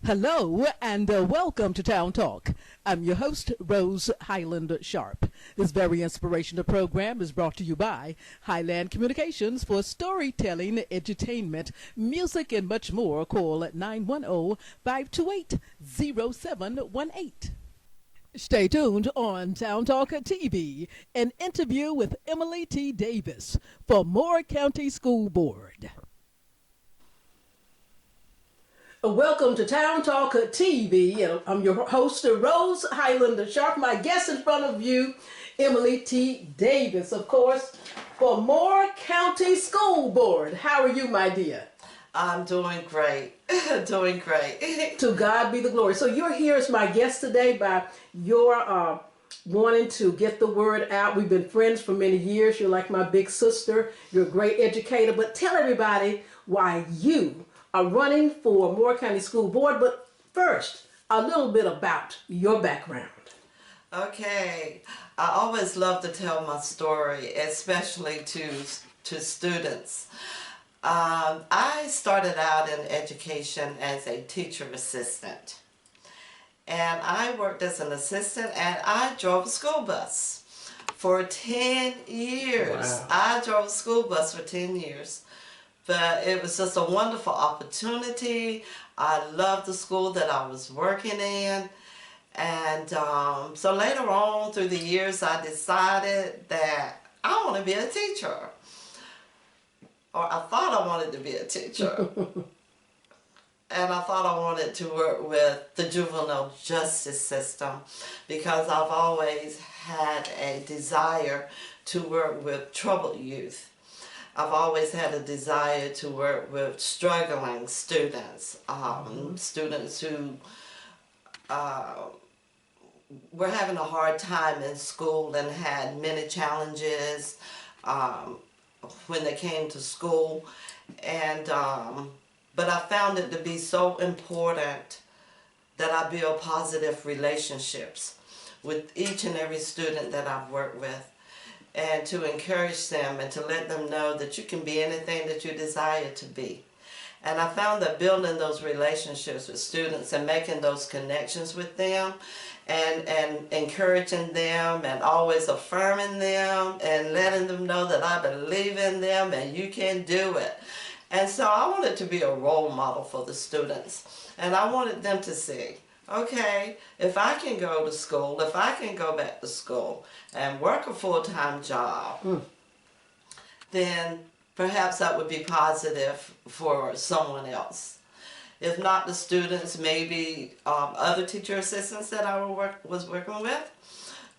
Hello and welcome to Town Talk. I'm your host, Rose Highland-Sharpe. This very inspirational program is brought to you by Highland Communications for storytelling, edutainment, music, and much more. Call at 910-528-0718. Stay tuned on TownTalkTV, an interview with Emily T. Davis for Moore County School Board. Welcome to Town Talk TV, and I'm your host, Rose Highland-Sharpe. My guest in front of you, Emily T. Davis, of course, for Moore County School Board. How are you, my dear? I'm doing great. Doing great. To God be the glory. So you're here as my guest today by your wanting to get the word out. We've been friends for many years. You're like my big sister. You're a great educator. But tell everybody why you are running for Moore County School Board. But first, a little bit about your background. Okay. I always love to tell my story, especially to students. I started out in education as a teacher assistant. And I worked as an assistant and I drove a school bus for 10 years. Wow. I drove a school bus for 10 years. But it was just a wonderful opportunity. I loved the school that I was working in. And so later on through the years, I decided that I want to be a teacher. Or I thought I wanted to be a teacher. And I thought I wanted to work with the juvenile justice system because I've always had a desire to work with troubled youth. I've always had a desire to work with struggling students, students who were having a hard time in school and had many challenges when they came to school. And but I found it to be so important that I build positive relationships with each and every student that I've worked with, and to encourage them and to let them know that you can be anything that you desire to be. And I found that building those relationships with students and making those connections with them and encouraging them and always affirming them and letting them know that I believe in them and you can do it. And so I wanted to be a role model for the students. And I wanted them to see, okay, if I can go to school, if I can go back to school and work a full-time job, then perhaps that would be positive for someone else. If not the students, maybe other teacher assistants that I was working with.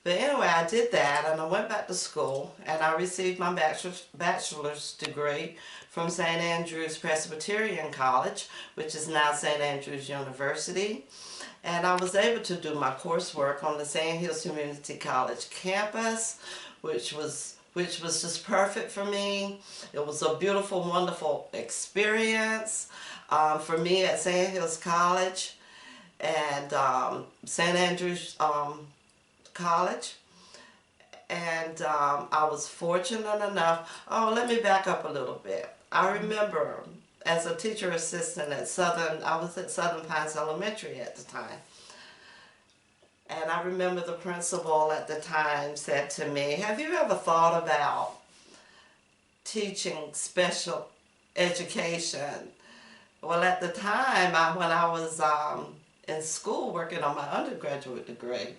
But anyway, I did that and I went back to school and I received my bachelor's degree from St. Andrews Presbyterian College, which is now St. Andrews University. And I was able to do my coursework on the Sand Hills Community College campus, which was just perfect for me. It was a beautiful, wonderful experience for me at Sand Hills College and St. Andrews College. And I was fortunate enough. Oh, let me back up a little bit. I remember as a teacher assistant at I was at Southern Pines Elementary at the time. And I remember the principal at the time said to me, have you ever thought about teaching special education? Well, at the time, when I was in school working on my undergraduate degree,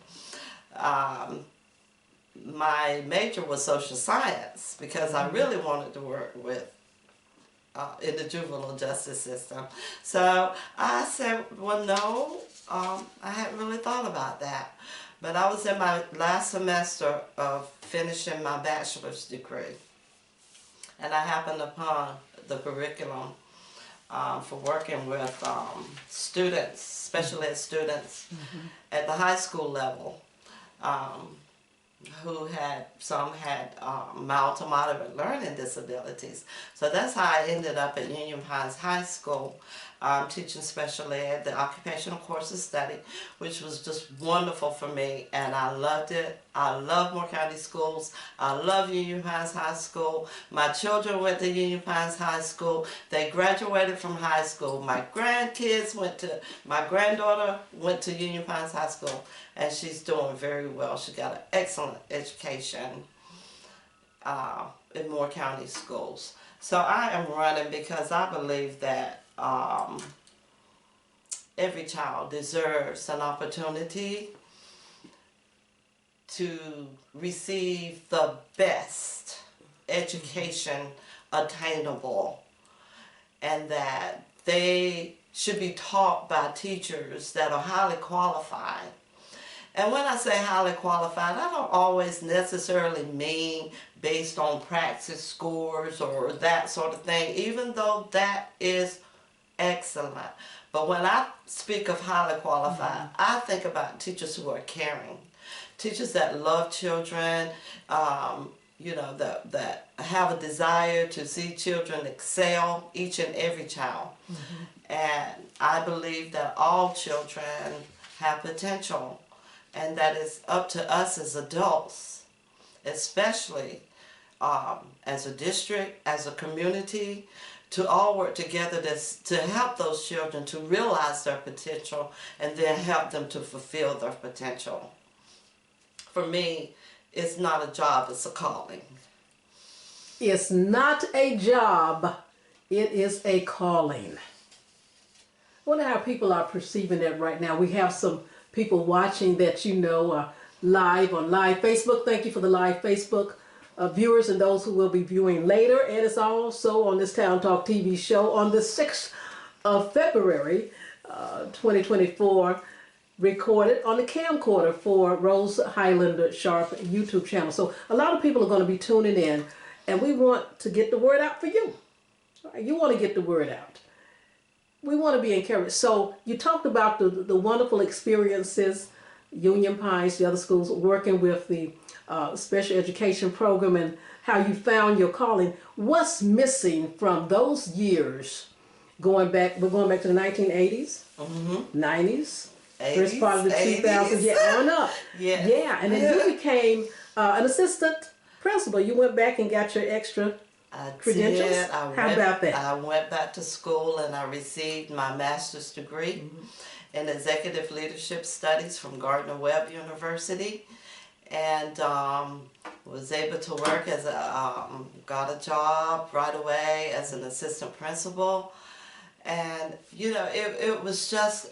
my major was social science because I really wanted to work with in the juvenile justice system. So I said, well, no, I hadn't really thought about that. But I was in my last semester of finishing my bachelor's degree. And I happened upon the curriculum for working with students, special ed students at the high school level. some had mild to moderate learning disabilities. So that's how I ended up at Union Pines High School, teaching special ed, the occupational courses study, which was just wonderful for me, and I loved it. I love Moore County Schools. I love Union Pines High School. My children went to Union Pines High School. They graduated from high school. My granddaughter went to Union Pines High School, and she's doing very well. She got an excellent education in Moore County Schools. So I am running because I believe that every child deserves an opportunity to receive the best education attainable, and that they should be taught by teachers that are highly qualified. And when I say highly qualified, I don't always necessarily mean based on praxis scores or that sort of thing, even though that is excellent. But when I speak of highly qualified, I think about teachers who are caring, teachers that love children, that have a desire to see children excel, each and every child. And I believe that all children have potential, and that it's up to us as adults, especially as a district, as a community, to all work together to help those children to realize their potential and then help them to fulfill their potential. For me, it's not a job, it's a calling. It's not a job, it is a calling. I wonder how people are perceiving that right now. We have some people watching that live on live Facebook. Thank you for the live Facebook viewers and those who will be viewing later. And it's also on this Town Talk TV show on the 6th of February 2024, recorded on the camcorder for Rose Highland-Sharpe YouTube channel. So a lot of people are going to be tuning in, and we want to get the word out for you. You want to get the word out. We want to be encouraged. So you talked about the wonderful experiences, Union Pines, the other schools, working with the special education program, and how you found your calling. What's missing from those years, we're going back to the 1980s, 90s, 80s, first part of the 2000s, on up. Yeah, and then you became an assistant principal. You went back and got your extra credentials? Did. How about that? I went back to school and I received my master's degree in executive leadership studies from Gardner-Webb University, and was able to work got a job right away as an assistant principal. And it was just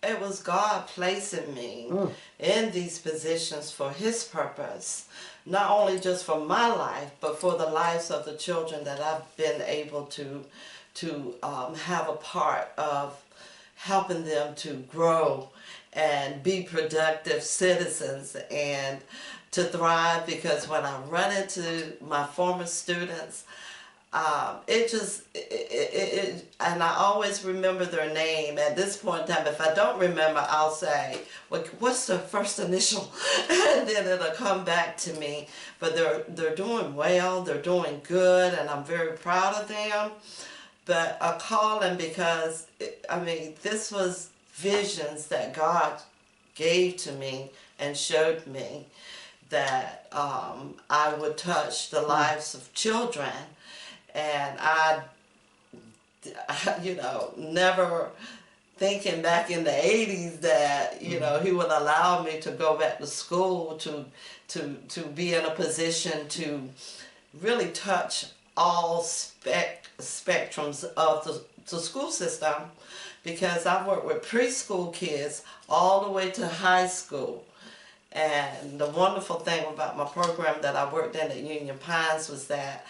it was God placing me in these positions for His purpose, not only just for my life, but for the lives of the children that I've been able to have a part of, helping them to grow and be productive citizens and to thrive. Because when I run into my former students, and I always remember their name. At this point in time, if I don't remember, I'll say, what's their first initial? And then it'll come back to me. But they're doing well, they're doing good, and I'm very proud of them. But a calling, because, this was visions that God gave to me and showed me, that I would touch the lives of children. And I never thinking back in the 80s that, He would allow me to go back to school to be in a position to really touch all spectrums of the school system, because I've worked with preschool kids all the way to high school. And the wonderful thing about my program that I worked in at Union Pines was that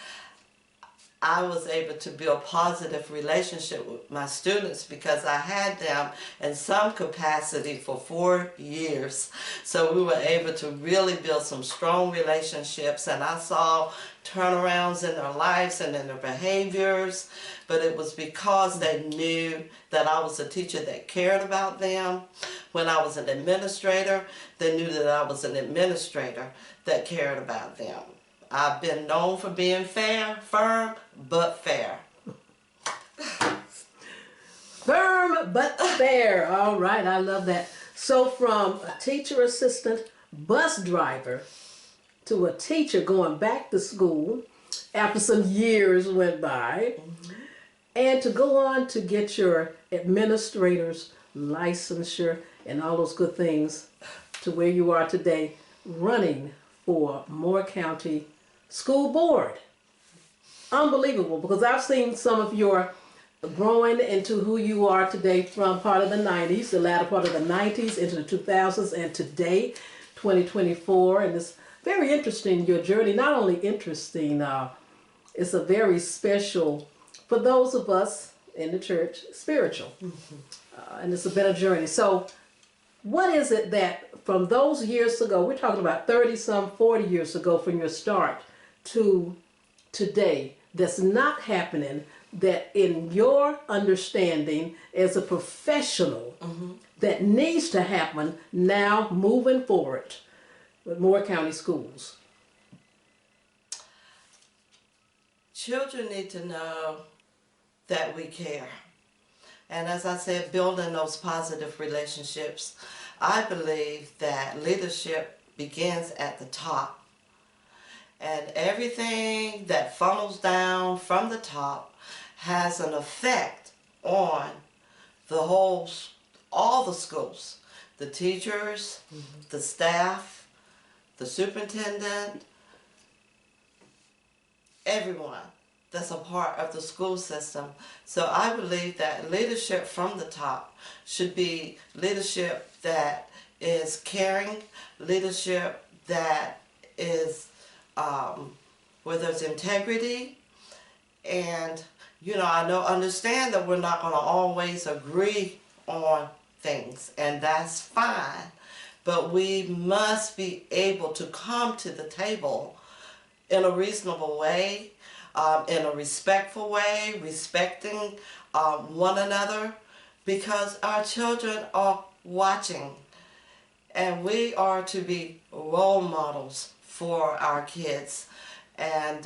I was able to build positive relationship with my students because I had them in some capacity for 4 years. So we were able to really build some strong relationships, and I saw turnarounds in their lives and in their behaviors. But it was because they knew that I was a teacher that cared about them. When I was an administrator, they knew that I was an administrator that cared about them. I've been known for being fair, firm, but fair. Firm but fair. All right, I love that. So from a teacher assistant, bus driver, to a teacher going back to school after some years went by, and to go on to get your administrator's licensure and all those good things to where you are today, running for Moore County School Board. Unbelievable, because I've seen some of your growing into who you are today from part of the 90s, the latter part of the 90s into the 2000s, and today, 2024. And it's very interesting, your journey. Not only interesting, it's a very special, for those of us in the church, spiritual. And it's a better journey. So what is it that from those years ago, we're talking about 30 some 40 years ago from your start to today, that's not happening, that in your understanding as a professional that needs to happen now moving forward with Moore County Schools? Children need to know that we care. And as I said, building those positive relationships, I believe that leadership begins at the top. And everything that funnels down from the top has an effect on all the schools, the teachers, the staff, the superintendent, everyone that's a part of the school system. So I believe that leadership from the top should be leadership that is caring, leadership that is where there's integrity. And I understand that we're not going to always agree on things, and that's fine, but we must be able to come to the table in a reasonable way, in a respectful way, respecting one another, because our children are watching, and we are to be role models for our kids. And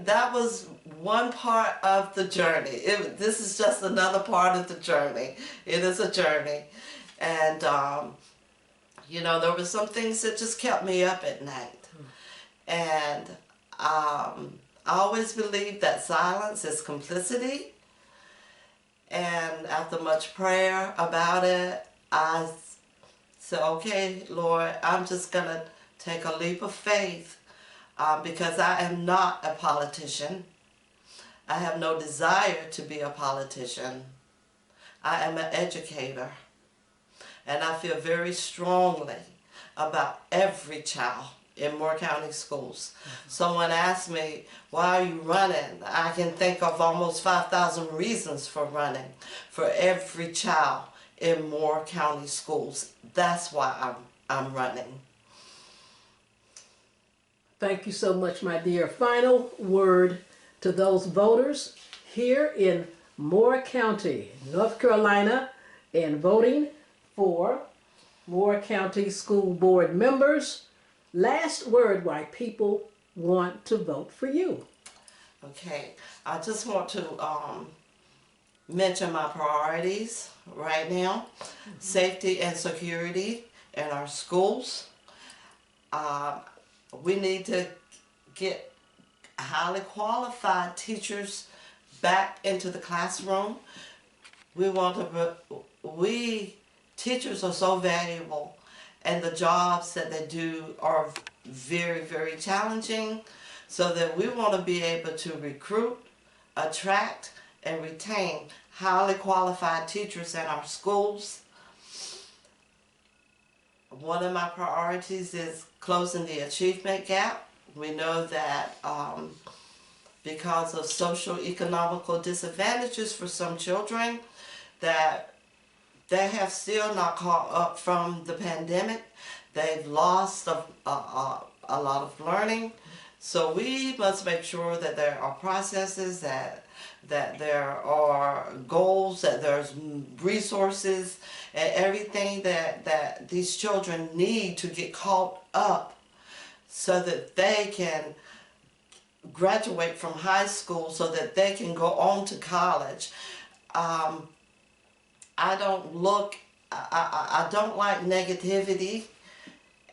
that was one part of the journey. This is just another part of the journey. It is a journey. And there were some things that just kept me up at night. And I always believed that silence is complicity. And after much prayer about it, I said, okay, Lord, I'm just going to take a leap of faith because I am not a politician. I have no desire to be a politician. I am an educator. And I feel very strongly about every child in Moore County Schools. Someone asked me, why are you running? I can think of almost 5,000 reasons for running for every child in Moore County Schools. That's why I'm running. Thank you so much, my dear. Final word to those voters here in Moore County, North Carolina, and voting for Moore County School Board members. Last word why people want to vote for you. Okay, I just want to mention my priorities right now. Safety and security in our schools. We need to get highly qualified teachers back into the classroom. Teachers are so valuable, and the jobs that they do are very, very challenging, so that we want to be able to recruit, attract, and retain highly qualified teachers in our schools. One of my priorities is closing the achievement gap We know that because of social economical disadvantages for some children, that they have still not caught up from the pandemic. They've lost a lot of learning. So we must make sure that there are processes, that there are goals, that there's resources, and everything that these children need to get caught up so that they can graduate from high school, so that they can go on to college. I don't like negativity,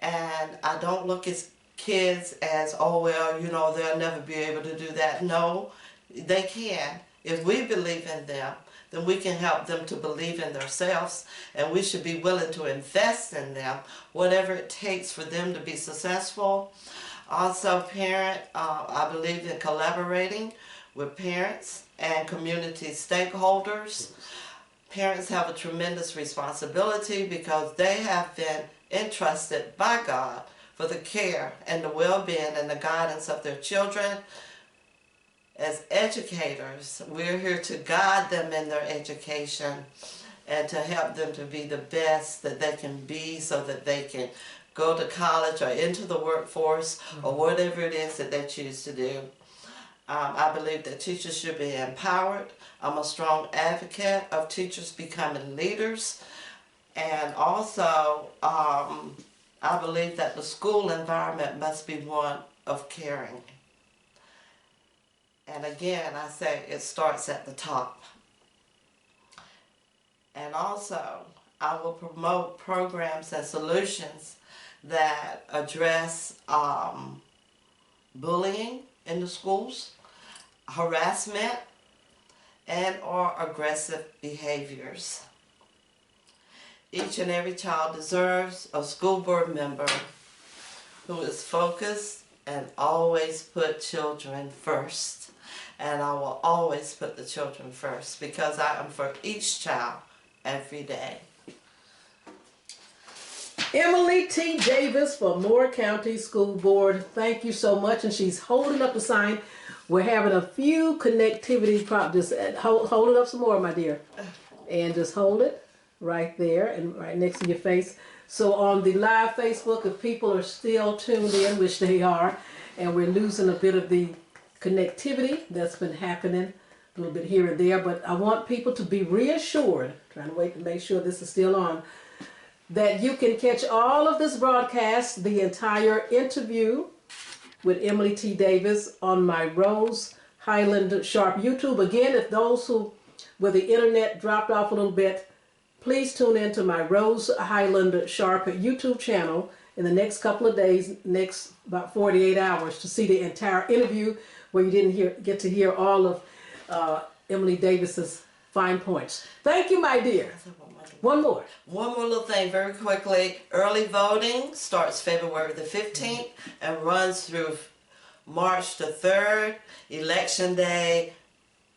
and I don't look at kids as, oh well, you know, they'll never be able to do that. No, they can. If we believe in them, then we can help them to believe in themselves, and we should be willing to invest in them, whatever it takes for them to be successful. Also, I believe in collaborating with parents and community stakeholders. Parents have a tremendous responsibility because they have been entrusted by God for the care and the well-being and the guidance of their children. As educators, we're here to guide them in their education and to help them to be the best that they can be, so that they can go to college or into the workforce or whatever it is that they choose to do. I believe that teachers should be empowered. I'm a strong advocate of teachers becoming leaders. And also, I believe that the school environment must be one of caring. And again, I say it starts at the top. And also, I will promote programs and solutions that address bullying in the schools, harassment, and or aggressive behaviors. Each and every child deserves a school board member who is focused and always put children first. And I will always put the children first, because I am for each child every day. Emily T. Davis for Moore County School Board, thank you so much. And she's holding up the sign. We're having a few connectivity problems. Just hold it up some more, my dear. And just hold it right there and right next to your face. So on the live Facebook, if people are still tuned in, which they are, and we're losing a bit of the connectivity that's been happening a little bit here and there, but I want people to be reassured, trying to wait to make sure this is still on, that you can catch all of this broadcast, the entire interview with Emily T. Davis, on my Rose Highland-Sharpe YouTube. Again, if those where the internet dropped off a little bit, please tune in to my Rose Highland-Sharpe YouTube channel in the next couple of days, next about 48 hours, to see the entire interview where you didn't get to hear all of Emily Davis's fine points. Thank you, my dear. One more little thing very quickly. Early voting starts February the 15th and runs through March the 3rd. Election Day,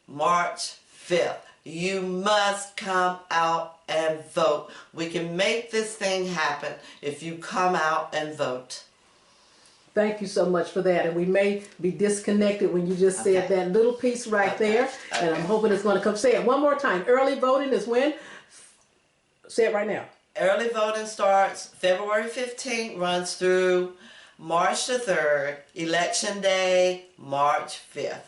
March 5th. You must come out and vote. We can make this thing happen if you come out and vote. Thank you so much for that. And we may be disconnected when you just said that little piece right there. And I'm hoping it's going to come. Say it one more time. Early voting is when? Say it right now. Early voting starts February 15th, runs through March the 3rd. Election Day, March 5th.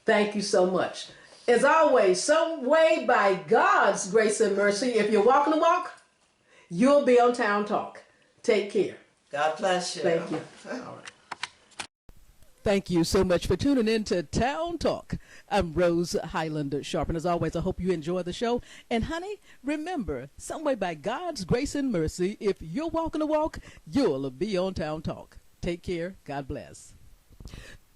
Thank you so much. As always, some way by God's grace and mercy, if you're walking the walk, you'll be on Town Talk. Take care. God bless you. Thank you. All right. Thank you so much for tuning in to Town Talk. I'm Rose Highland-Sharpe, and as always, I hope you enjoy the show. And honey, remember, some way by God's grace and mercy, if you're walking the walk, you'll be on Town Talk. Take care. God bless.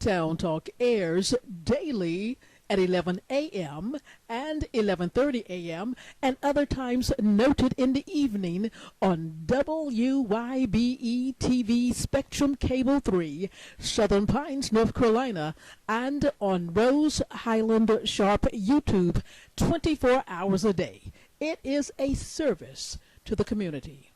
Town Talk airs daily at 11 a.m. and 11:30 a.m. and other times noted in the evening on WYBE TV Spectrum Cable 3, Southern Pines, North Carolina, and on Rose Highland-Sharpe YouTube 24 hours a day. It is a service to the community.